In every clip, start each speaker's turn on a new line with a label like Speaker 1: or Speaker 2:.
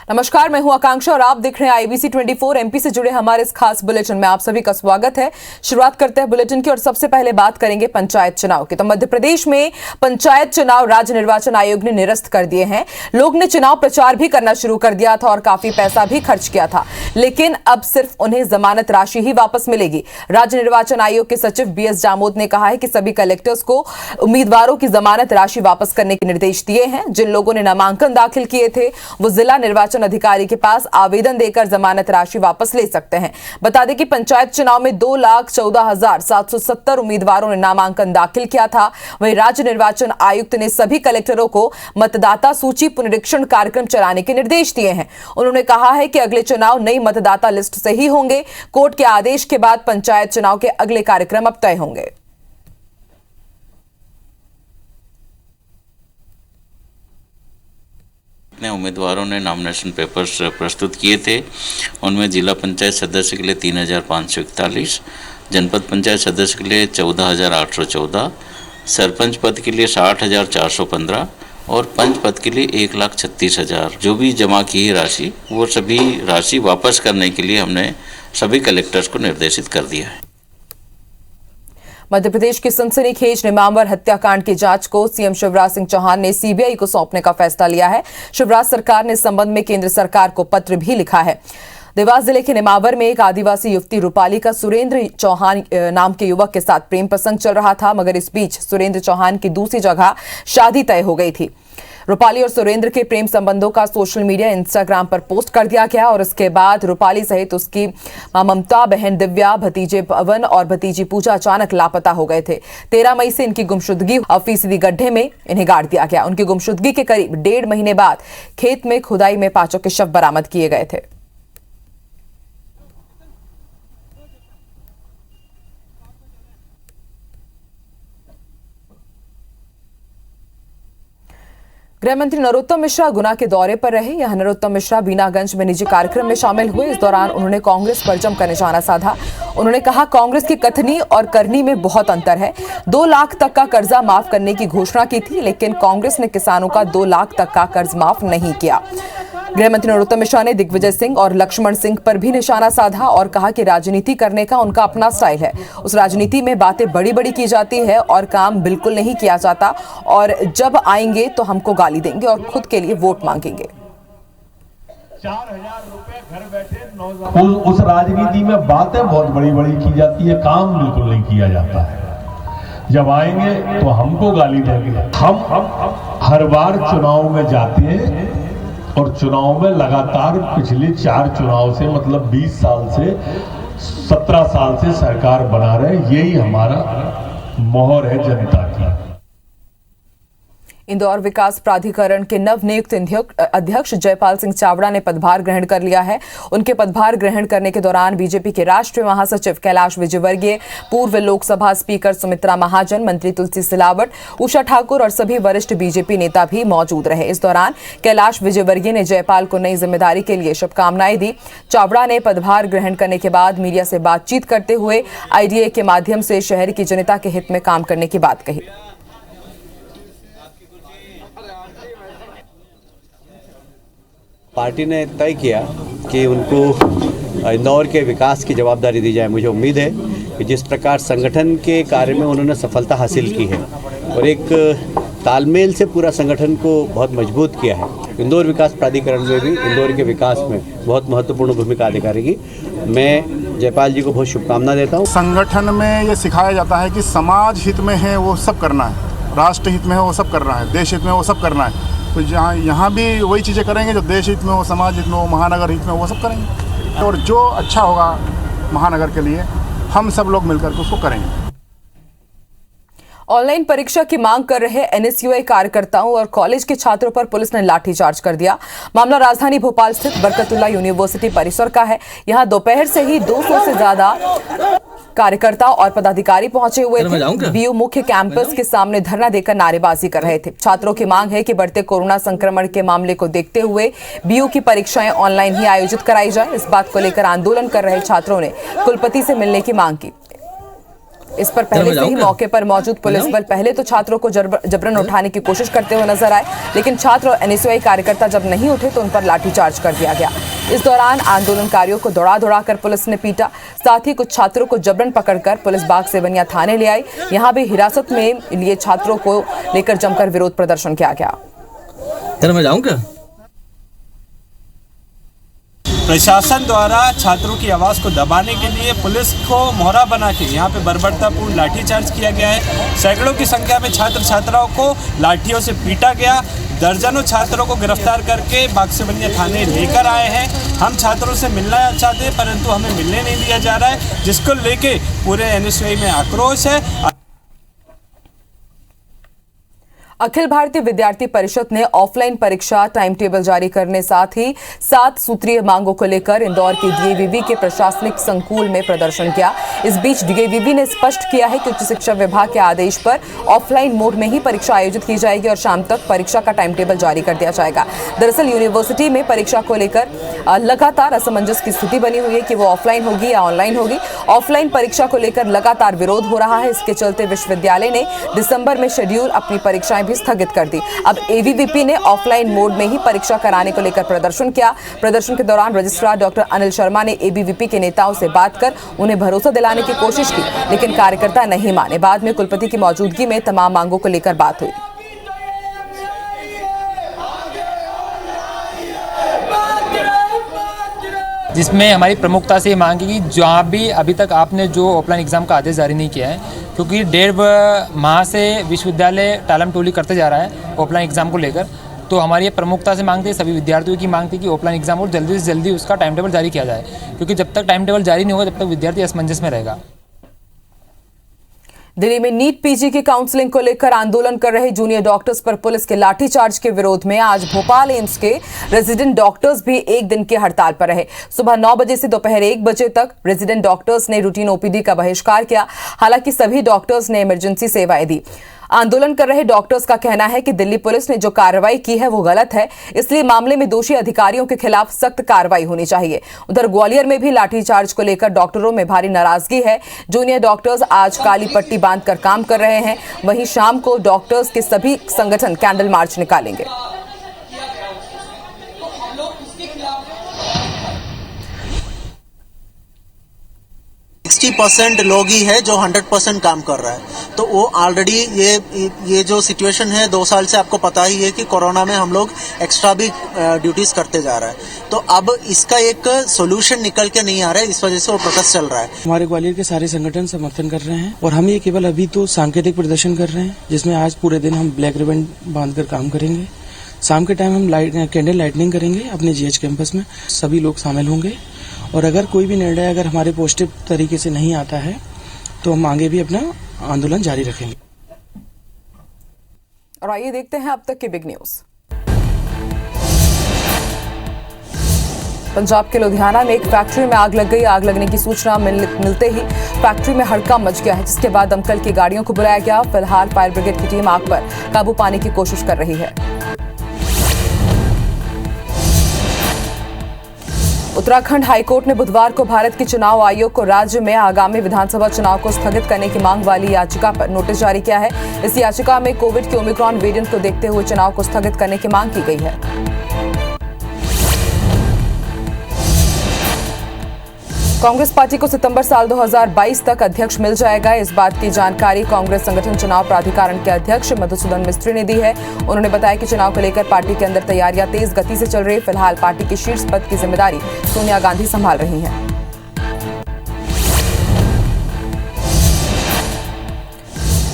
Speaker 1: नमस्कार, मैं हूं आकांक्षा और आप देख रहे हैं आईबीसी 24 एमपी से जुड़े हमारे इस खास बुलेटिन में आप सभी का स्वागत है। शुरुआत करते हैं बुलेटिन की और सबसे पहले बात करेंगे पंचायत चुनाव की। तो मध्य प्रदेश में पंचायत चुनाव राज्य निर्वाचन आयोग ने निरस्त कर दिए हैं। लोग ने चुनाव प्रचार भी करना शुरू कर दिया था और काफी पैसा भी खर्च किया था, लेकिन अब सिर्फ उन्हें जमानत राशि ही वापस मिलेगी। राज्य निर्वाचन आयोग के सचिव बीएस जामोद ने कहा है कि सभी कलेक्टर्स को उम्मीदवारों की जमानत राशि वापस करने के निर्देश दिए हैं। जिन लोगों ने नामांकन दाखिल किए थे वो जिला निर्वाचन अधिकारी के पास आवेदन देकर जमानत राशि वापस ले सकते हैं। बता दें कि पंचायत चुनाव में 2,14,770 उम्मीदवारों ने नामांकन दाखिल किया था। वहीं राज्य निर्वाचन आयुक्त ने सभी कलेक्टरों को मतदाता सूची पुनरीक्षण कार्यक्रम चलाने के निर्देश दिए हैं। उन्होंने कहा है कि अगले चुनाव नई मतदाता लिस्ट से ही होंगे। कोर्ट के आदेश के बाद पंचायत चुनाव के अगले कार्यक्रम अब तय होंगे।
Speaker 2: जितने उम्मीदवारों ने नॉमिनेशन पेपर्स प्रस्तुत किए थे उनमें जिला पंचायत सदस्य के लिए 3,541, जनपद पंचायत सदस्य के लिए 14,814, सरपंच पद के लिए 60,415 और पंच पद के लिए 1,36,000 जो भी जमा की है राशि, वो सभी राशि वापस करने के लिए हमने सभी कलेक्टर्स को निर्देशित कर दिया है।
Speaker 1: मध्य प्रदेश की सनसनीखेज नेमावर हत्याकांड की जांच को सीएम शिवराज सिंह चौहान ने सीबीआई को सौंपने का फैसला लिया है। शिवराज सरकार ने इस संबंध में केंद्र सरकार को पत्र भी लिखा है। देवास जिले के नेमावर में एक आदिवासी युवती रूपाली का सुरेंद्र चौहान नाम के युवक के साथ प्रेम प्रसंग चल रहा था, मगर इस बीच सुरेंद्र चौहान की दूसरी जगह शादी तय हो गई थी। रूपाली और सुरेंद्र के प्रेम संबंधों का सोशल मीडिया इंस्टाग्राम पर पोस्ट कर दिया गया और इसके बाद रूपाली सहित उसकी ममता, बहन दिव्या, भतीजे पवन और भतीजी पूजा अचानक लापता हो गए थे। 13 मई से इनकी गुमशुदगी फीसदी गड्ढे में इन्हें गाड़ दिया गया। उनकी गुमशुदगी के करीब 1.5 महीने बाद खेत में खुदाई में 5 के शव बरामद किए गए थे। गृहमंत्री नरोत्तम मिश्रा गुना के दौरे पर रहे। यहां नरोत्तम मिश्रा बीनागंज में निजी कार्यक्रम में शामिल हुए। इस दौरान उन्होंने कांग्रेस पर जमकर निशाना साधा। उन्होंने कहा, कांग्रेस की कथनी और करनी में बहुत अंतर है। 2 लाख तक का कर्जा माफ करने की घोषणा की थी, लेकिन कांग्रेस ने किसानों का 2 लाख तक का कर्ज माफ नहीं किया। गृहमंत्री नरोत्तम मिश्रा ने दिग्विजय सिंह और लक्ष्मण सिंह पर भी निशाना साधा और कहा कि राजनीति करने का उनका अपना स्टाइल है। उस राजनीति में बातें बड़ी बड़ी की जाती है और काम बिल्कुल नहीं किया जाता, और जब आएंगे तो हमको गाली देंगे और खुद के लिए वोट मांगेंगे।
Speaker 3: 4,000 रुपए घर बैठे नौजवान। उस राजनीति में बातें बहुत बड़ी बड़ी की जाती है, काम बिल्कुल नहीं किया जाता है। जब आएंगे तो हमको गाली देंगे। हम हर बार चुनाव में जाते हैं और चुनाव में लगातार पिछले 4 चुनाव से, मतलब 20 साल से 17 साल से सरकार बना रहे। यही हमारा मोहर है जनता की।
Speaker 1: इंदौर विकास प्राधिकरण के नवनियुक्त अध्यक्ष जयपाल सिंह चावड़ा ने पदभार ग्रहण कर लिया है। उनके पदभार ग्रहण करने के दौरान बीजेपी के राष्ट्रीय महासचिव कैलाश विजयवर्गीय, पूर्व लोकसभा स्पीकर सुमित्रा महाजन, मंत्री तुलसी सिलावट, उषा ठाकुर और सभी वरिष्ठ बीजेपी नेता भी मौजूद रहे। इस दौरान कैलाश विजयवर्गीय ने जयपाल को नई जिम्मेदारी के लिए शुभकामनाएं दी। चावड़ा ने पदभार ग्रहण करने के बाद मीडिया से बातचीत करते हुए आईडीए के माध्यम से शहर की जनता के हित में काम करने की बात कही।
Speaker 4: पार्टी ने तय किया कि उनको इंदौर के विकास की जवाबदारी दी जाए। मुझे उम्मीद है कि जिस प्रकार संगठन के कार्य में उन्होंने सफलता हासिल की है और एक तालमेल से पूरा संगठन को बहुत मजबूत किया है, इंदौर विकास प्राधिकरण में भी इंदौर के विकास में बहुत महत्वपूर्ण भूमिका अदा करेगी। मैं जयपाल जी को बहुत शुभकामना देता हूँ।
Speaker 5: संगठन में ये सिखाया जाता है कि समाज हित में है वो सब करना है, राष्ट्र हित में है वो सब करना है, देश हित में वो सब करना है। तो यहाँ भी वही चीज़ें करेंगे जो देश हित में हो, समाज हित में हो, महानगर हित में हो, वो सब करेंगे। और जो अच्छा होगा महानगर के लिए हम सब लोग मिलकर के उसको करेंगे।
Speaker 1: ऑनलाइन परीक्षा की मांग कर रहे एनएसयूआई कार्यकर्ताओं और कॉलेज के छात्रों पर पुलिस ने लाठीचार्ज कर दिया। मामला राजधानी भोपाल स्थित बरकतुल्लाह यूनिवर्सिटी परिसर का है। यहां दोपहर से ही 200 से ज्यादा कार्यकर्ता और पदाधिकारी पहुंचे हुए थे। बीयू मुख्य कैंपस के सामने धरना देकर नारेबाजी कर रहे थे। छात्रों की मांग है कि बढ़ते कोरोना संक्रमण के मामले को देखते हुए बीयू की परीक्षाएं ऑनलाइन ही आयोजित कराई जाए। इस बात को लेकर आंदोलन कर रहे छात्रों ने कुलपति से मिलने की मांग की। इस पर पहले से ही मौके पर मौजूद पुलिस बल पहले तो छात्रों को जबरन उठाने की कोशिश करते हुए नजर आए, लेकिन छात्र और एनएसयूआई कार्यकर्ता जब नहीं उठे तो उन पर लाठीचार्ज कर दिया गया। इस दौरान आंदोलनकारियों को दौड़ा कर पुलिस ने पीटा, साथ ही कुछ छात्रों को जबरन पकड़कर पुलिस बाग सेवनिया थाने ले आई। यहां भी हिरासत में लिए छात्रों को लेकर जमकर विरोध प्रदर्शन किया गया।
Speaker 6: मैं जाऊं क्या?
Speaker 7: प्रशासन द्वारा छात्रों की आवाज़ को दबाने के लिए पुलिस को मोहरा बना के यहाँ पे बर्बरतापूर्ण लाठीचार्ज किया गया है। सैकड़ों की संख्या में छात्र छात्राओं को लाठियों से पीटा गया। दर्जनों छात्रों को गिरफ्तार करके बाग सेवनिया थाने लेकर आए हैं। हम छात्रों से मिलना चाहते हैं परंतु हमें मिलने नहीं दिया जा रहा है, जिसको लेके पूरे एनएसयूआई में आक्रोश है।
Speaker 1: अखिल भारतीय विद्यार्थी परिषद ने ऑफलाइन परीक्षा टाइम टेबल जारी करने साथ ही 7 सूत्रीय मांगों को लेकर इंदौर के डीएवीवी के प्रशासनिक संकुल में प्रदर्शन किया। इस बीच डीएवीवी ने स्पष्ट किया है कि उच्च शिक्षा विभाग के आदेश पर ऑफलाइन मोड में ही परीक्षा आयोजित की जाएगी और शाम तक परीक्षा का टाइम टेबल जारी कर दिया जाएगा। दरअसल यूनिवर्सिटी में परीक्षा को लेकर लगातार असमंजस की स्थिति बनी हुई है कि वो ऑफलाइन होगी या ऑनलाइन होगी। ऑफलाइन परीक्षा को लेकर लगातार विरोध हो रहा है। इसके चलते विश्वविद्यालय ने दिसंबर में शेड्यूल अपनी परीक्षाएं भी स्थगित कर दी। अब एवीवीपी ने ऑफलाइन मोड में ही परीक्षा कराने को लेकर प्रदर्शन किया। प्रदर्शन के दौरान रजिस्ट्रार डॉक्टर अनिल शर्मा ने एबीवीपी के नेताओं से बात कर उन्हें भरोसा दिलाने की कोशिश की, लेकिन कार्यकर्ता नहीं माने। बाद में कुलपति की मौजूदगी में तमाम मांगों को लेकर बात हुई।
Speaker 8: जिसमें हमारी प्रमुखता से मांग की जहाँ भी अभी तक आपने जो ऑफलाइन एग्ज़ाम का आदेश जारी नहीं किया है, क्योंकि 1.5 माह से विश्वविद्यालय टालम टोली करते जा रहा है ऑफलाइन एग्ज़ाम को लेकर, तो हमारी ये प्रमुखता से मांग थी, सभी विद्यार्थियों की मांग थी कि ऑफलाइन एग्ज़ाम और जल्दी से जल्दी उसका टाइम टेबल जारी किया जाए, क्योंकि जब तक टाइम टेबल जारी नहीं होगा तब तक विद्यार्थी असमंजस में रहेगा।
Speaker 1: दिल्ली में नीट पीजी की काउंसलिंग को लेकर आंदोलन कर रहे जूनियर डॉक्टर्स पर पुलिस के लाठीचार्ज के विरोध में आज भोपाल एम्स के रेजिडेंट डॉक्टर्स भी एक दिन की हड़ताल पर रहे। सुबह 9 बजे से दोपहर 1 बजे तक रेजिडेंट डॉक्टर्स ने रूटीन ओपीडी का बहिष्कार किया। हालांकि सभी डॉक्टर्स ने इमरजेंसी सेवाएं दी। आंदोलन कर रहे डॉक्टर्स का कहना है कि दिल्ली पुलिस ने जो कार्रवाई की है वो गलत है, इसलिए मामले में दोषी अधिकारियों के खिलाफ सख्त कार्रवाई होनी चाहिए। उधर ग्वालियर में भी लाठीचार्ज को लेकर डॉक्टरों में भारी नाराजगी है। जूनियर डॉक्टर्स आज काली पट्टी बांधकर काम कर रहे हैं। वहीं शाम को डॉक्टर्स के सभी संगठन कैंडल मार्च निकालेंगे।
Speaker 9: 60% लोग ही है जो 100% काम कर रहा है। तो वो ऑलरेडी ये जो सिचुएशन है 2 साल से आपको पता ही है कि कोरोना में हम लोग एक्स्ट्रा भी ड्यूटीज करते जा रहा है। तो अब इसका एक सोल्यूशन निकल के नहीं आ रहा है, इस वजह से वो प्रोटेस्ट चल रहा है।
Speaker 10: हमारे ग्वालियर के सारे संगठन समर्थन कर रहे हैं और हम ये केवल अभी तो सांकेतिक प्रदर्शन कर रहे हैं, जिसमें आज पूरे दिन हम ब्लैक रिबन बांधकर काम करेंगे। शाम के टाइम हम कैंडल लाइटनिंग करेंगे अपने जीएच कैंपस में। सभी लोग शामिल होंगे और अगर कोई भी निर्णय अगर हमारे पॉजिटिव तरीके से नहीं आता है तो हम आगे भी अपना आंदोलन जारी रखेंगे।
Speaker 1: और आइए देखते हैं अब तक की बिग न्यूज। पंजाब के लुधियाना में एक फैक्ट्री में आग लग गई। आग लगने की सूचना मिलते ही फैक्ट्री में हड़कंप मच गया है, जिसके बाद दमकल की गाड़ियों को बुलाया गया। फिलहाल फायर ब्रिगेड की टीम आग पर काबू पाने की कोशिश कर रही है। उत्तराखंड हाईकोर्ट ने बुधवार को भारत के चुनाव आयोग को राज्य में आगामी विधानसभा चुनाव को स्थगित करने की मांग वाली याचिका पर नोटिस जारी किया है। इस याचिका में कोविड के ओमिक्रॉन वेरिएंट को देखते हुए चुनाव को स्थगित करने की मांग की गई है। कांग्रेस पार्टी को सितंबर साल 2022 तक अध्यक्ष मिल जाएगा। इस बात की जानकारी कांग्रेस संगठन चुनाव प्राधिकरण के अध्यक्ष मधुसूदन मिस्त्री ने दी है। उन्होंने बताया कि चुनाव को लेकर पार्टी के अंदर तैयारियां तेज गति से चल रही। फिलहाल पार्टी के शीर्ष पद की जिम्मेदारी सोनिया गांधी संभाल रही हैं।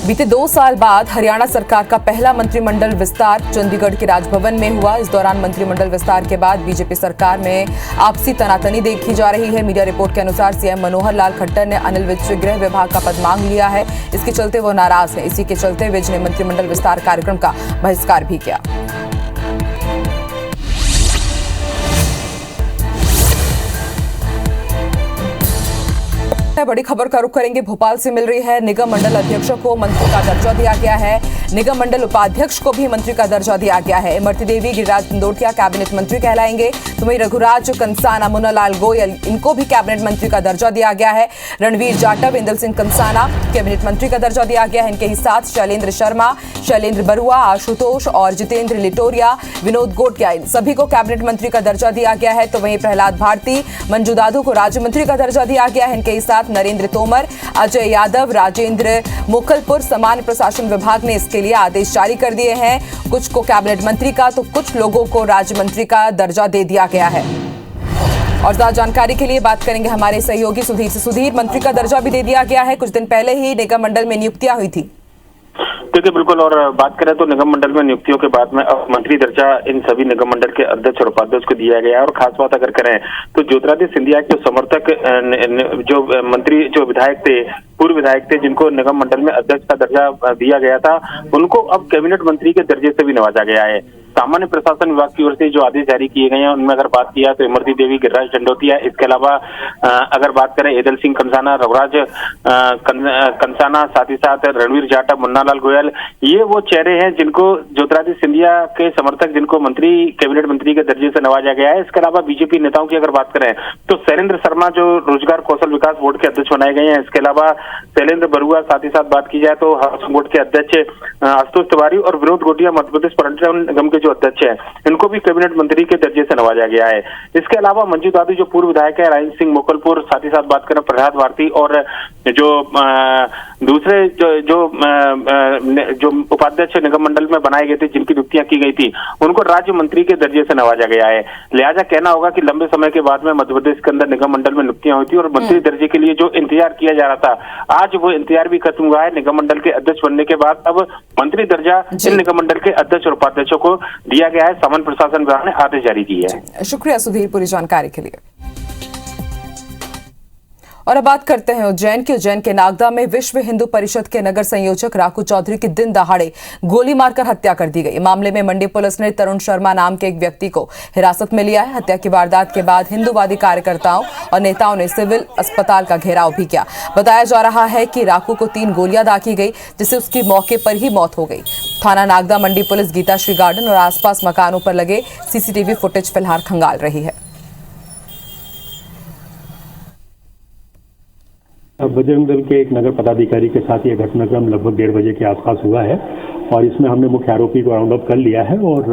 Speaker 1: बीते 2 साल बाद हरियाणा सरकार का पहला मंत्रिमंडल विस्तार चंडीगढ़ के राजभवन में हुआ। इस दौरान मंत्रिमंडल विस्तार के बाद बीजेपी सरकार में आपसी तनातनी देखी जा रही है। मीडिया रिपोर्ट के अनुसार सीएम मनोहर लाल खट्टर ने अनिल विज से गृह विभाग का पद मांग लिया है। इसके चलते वो नाराज है। इसी के चलते विज ने मंत्रिमंडल विस्तार कार्यक्रम का बहिष्कार भी किया। बड़ी खबर का रुख करेंगे। भोपाल से मिल रही है, निगम मंडल अध्यक्षों को मंत्री का दर्जा दिया गया है। निगम मंडल उपाध्यक्ष को भी मंत्री का दर्जा दिया गया है। इमरती देवी, गिरिराज दंडोतिया कैबिनेट मंत्री कहलाएंगे। तो वहीं रघुराज कंसाना, मुन्ना लाल गोयल, इनको भी कैबिनेट मंत्री का दर्जा दिया गया है। रणवीर जाटव, इंदल सिंह कंसाना कैबिनेट मंत्री का दर्जा दिया गया है। इनके ही साथ शैलेंद्र शर्मा, शैलेंद्र बरुआ, आशुतोष और जितेंद्र लिटोरिया, विनोद गोटिया, इन सभी को कैबिनेट मंत्री का दर्जा दिया गया है। तो वहीं प्रहलाद भारती, मंजू दादू को राज्य मंत्री का दर्जा दिया गया है। इनके ही साथ नरेंद्र तोमर, अजय यादव, राजेंद्र मोखलपुर, सामान्य प्रशासन विभाग ने इसके लिए आदेश जारी कर दिए हैं। कुछ को कैबिनेट मंत्री का तो कुछ लोगों को राज्य मंत्री का दर्जा दे दिया गया है। और ज्यादा जानकारी के लिए बात करेंगे हमारे सहयोगी सुधीर से। सुधीर, मंत्री का दर्जा भी दे दिया गया है, कुछ दिन पहले ही निगम मंडल में नियुक्तियां हुई थी।
Speaker 11: देखिए बिल्कुल, और बात करें तो निगम मंडल में नियुक्तियों के बाद में अब मंत्री दर्जा इन सभी निगम मंडल के अध्यक्ष और उपाध्यक्ष को दिया गया है। और खास बात अगर करें तो ज्योतिरादित्य सिंधिया के समर्थक जो मंत्री, जो विधायक थे, पूर्व विधायक थे, जिनको निगम मंडल में अध्यक्ष का दर्जा दिया गया था, उनको अब कैबिनेट मंत्री के दर्जे से भी नवाजा गया है। सामान्य प्रशासन विभाग की ओर से जो आदेश जारी किए गए हैं उनमें अगर बात किया तो इमरती देवी, गिरिराज दंडोतिया, इसके अलावा अगर बात करें इंदल सिंह कंसाना, रघुराज कंसाना, साथ ही साथ रणवीर जाटव, मुन्ना लाल गोयल, ये वो चेहरे हैं जिनको ज्योतिरादित्य सिंधिया के समर्थक, जिनको मंत्री, कैबिनेट मंत्री के दर्जे से नवाजा गया है। इसके अलावा बीजेपी नेताओं की अगर बात करें तो शैलेंद्र शर्मा जो रोजगार कौशल विकास बोर्ड के अध्यक्ष बनाए गए हैं। इसके अलावा शैलेंद्र बरुआ, साथ ही साथ बात की जाए तो हाउसिंग बोर्ड के अध्यक्ष आशुतोष तिवारी और विनोद गोटिया मध्य प्रदेश पर्यटन निगम के जो अध्यक्ष है, इनको भी कैबिनेट मंत्री के दर्जे से नवाजा गया है। इसके अलावा मंजू दादू जो पूर्व विधायक है, राजेंद्र सिंह मोखलपुर, साथ ही साथ बात करें प्रहलाद भारती और जो दूसरे जो उपाध्यक्ष निगम मंडल में बनाए गए थे, जिनकी नियुक्तियां की गई थी, उनको राज्य मंत्री के दर्जे से नवाजा गया है। लिहाजा कहना होगा कि लंबे समय के बाद में मध्य प्रदेश के अंदर निगम मंडल में नियुक्तियां हुई थी और मंत्री दर्जे के लिए जो इंतजार किया जा रहा था, आज वो इंतजार भी खत्म हुआ है। निगम मंडल के अध्यक्ष बनने के बाद अब मंत्री दर्जा इन निगम मंडल के अध्यक्ष और उपाध्यक्षों को दिया गया है। सामान्य प्रशासन विभाग ने आदेश जारी किए हैं।
Speaker 1: शुक्रिया सुधीर पूरी जानकारी के लिए। और अब बात करते हैं उज्जैन की। उज्जैन के नागदा में विश्व हिंदू परिषद के नगर संयोजक राकू चौधरी की दिन दहाड़े गोली मारकर हत्या कर दी गई। मामले में मंडी पुलिस ने तरुण शर्मा नाम के एक व्यक्ति को हिरासत में लिया है। हत्या की वारदात के बाद हिंदूवादी कार्यकर्ताओं और नेताओं ने सिविल अस्पताल का घेराव भी किया। बताया जा रहा है कि राकू को 3 गोलियां दागी गई, जिससे उसकी मौके पर ही मौत हो गई। थाना नागदा मंडी पुलिस गीताश्री गार्डन और आसपास मकानों पर लगे सीसीटीवी फुटेज फिलहाल खंगाल रही है।
Speaker 12: बजरंग दल के एक नगर पदाधिकारी के साथ ये घटनाक्रम लगभग 1:30 बजे के आसपास हुआ है और इसमें हमने मुख्य आरोपी को राउंड अप कर लिया है और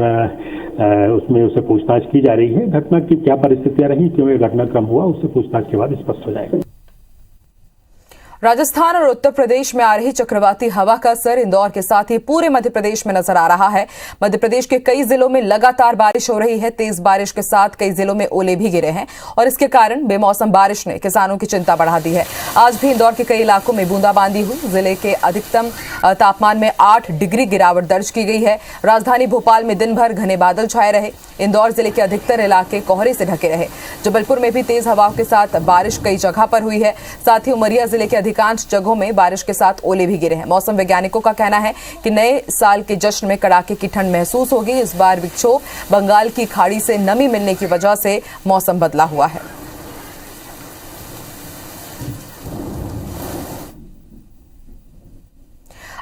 Speaker 12: उसमें उसे पूछताछ की जा रही है। घटना की क्या परिस्थितियां रही, क्यों ये घटनाक्रम हुआ, उससे पूछताछ के बाद स्पष्ट हो जाएगा।
Speaker 1: राजस्थान और उत्तर प्रदेश में आ रही चक्रवाती हवा का असर इंदौर के साथ ही पूरे मध्य प्रदेश में नजर आ रहा है। मध्य प्रदेश के कई जिलों में लगातार बारिश हो रही है। तेज बारिश के साथ कई जिलों में ओले भी गिरे हैं और इसके कारण बेमौसम बारिश ने किसानों की चिंता बढ़ा दी है। आज भी इंदौर के कई इलाकों में बूंदाबांदी हुई। जिले के अधिकतम तापमान में 8 डिग्री गिरावट दर्ज की गई है। राजधानी भोपाल में दिन भर घने बादल छाए रहे। इंदौर जिले के अधिकतर इलाके कोहरे से ढके रहे। जबलपुर में भी तेज हवाओं के साथ बारिश कई जगह पर हुई है। साथ ही उमरिया जिले के अधिकांश जगहों में बारिश के साथ ओले भी गिरे हैं। मौसम वैज्ञानिकों का कहना है कि नए साल के जश्न में कड़ाके की ठंड महसूस होगी। इस बार विक्षोभ बंगाल की खाड़ी से नमी मिलने की वजह से मौसम बदला हुआ है।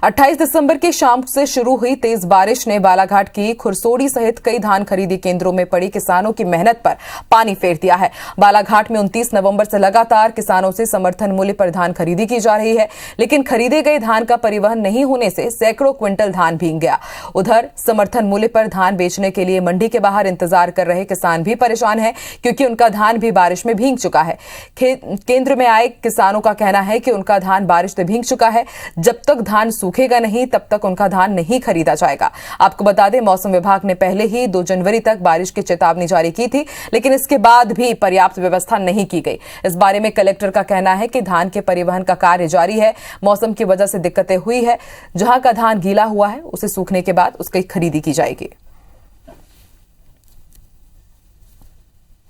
Speaker 1: अट्ठाईस दिसंबर की शाम से शुरू हुई तेज बारिश ने बालाघाट की खुरसोड़ी सहित कई धान खरीदी केंद्रों में पड़ी किसानों की मेहनत पर पानी फेर दिया है। बालाघाट में 29 नवंबर से लगातार किसानों से समर्थन मूल्य पर धान खरीदी की जा रही है, लेकिन खरीदे गए धान का परिवहन नहीं होने से सैकड़ों क्विंटल धान भीग गया। उधर समर्थन मूल्य पर धान बेचने के लिए मंडी के बाहर इंतजार कर रहे किसान भी परेशान हैं, क्योंकि उनका धान भी बारिश में भीग चुका है। केंद्र में आए किसानों का कहना है कि उनका धान बारिश से भीग चुका है। जब तक धान सूखेगा नहीं तब तक उनका धान नहीं खरीदा जाएगा। आपको बता दें, मौसम विभाग ने पहले ही 2 जनवरी तक बारिश की चेतावनी जारी की थी, लेकिन इसके बाद भी पर्याप्त व्यवस्था नहीं की गई। इस बारे में कलेक्टर का कहना है कि धान के परिवहन का कार्य जारी है। मौसम की वजह से दिक्कतें हुई है। जहां का धान गीला हुआ है उसे सूखने के बाद उसकी खरीदी की जाएगी।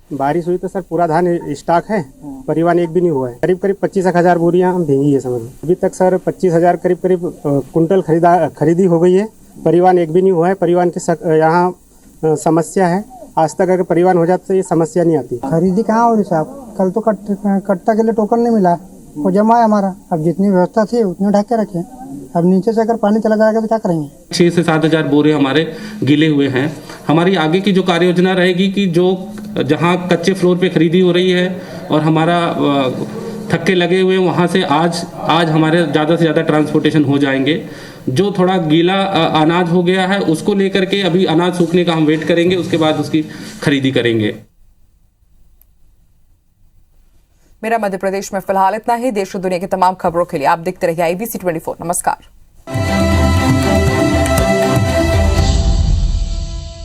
Speaker 13: बारिश हुई तो सर पूरा धान स्टॉक है, परिवहन एक भी नहीं हुआ है। करीब 25,000 बोरियां भींगी है समझ। अभी तक सर 25,000 करीब कुंटल खरीदी हो गई है। परिवहन एक भी नहीं हुआ है। परिवहन के यहाँ समस्या है। आज तक अगर परिवहन हो जाता तो ये समस्या नहीं आती।
Speaker 14: खरीदी कहाँ हो रही साहब? कल तो कट्टा के लिए टोकन नहीं मिला। वो जमा है हमारा। अब जितनी व्यवस्था थी उतनी ढक के रखे। अब नीचे से अगर पानी चला जाएगा तो क्या करेंगे?
Speaker 15: 6 से 7 हजार बोरे हमारे गिले हुए हैं। हमारी आगे की जो कार्य योजना रहेगी कि जो जहां कच्चे फ्लोर पे खरीदी हो रही है और हमारा थक्के लगे हुए वहां से आज हमारे ज़्यादा से ज़्यादा ट्रांसपोर्टेशन हो जाएंगे। जो थोड़ा गीला अनाज हो गया है उसको लेकर के अभी अनाज सूखने का हम वेट करेंगे, उसके बाद उसकी खरीदी करेंगे।
Speaker 1: मेरा मध्य प्रदेश में फिलहाल इतना ही। देश और दुनिया की तमाम खबरों के लिए आप देखते रहिए IBC 24। नमस्कार।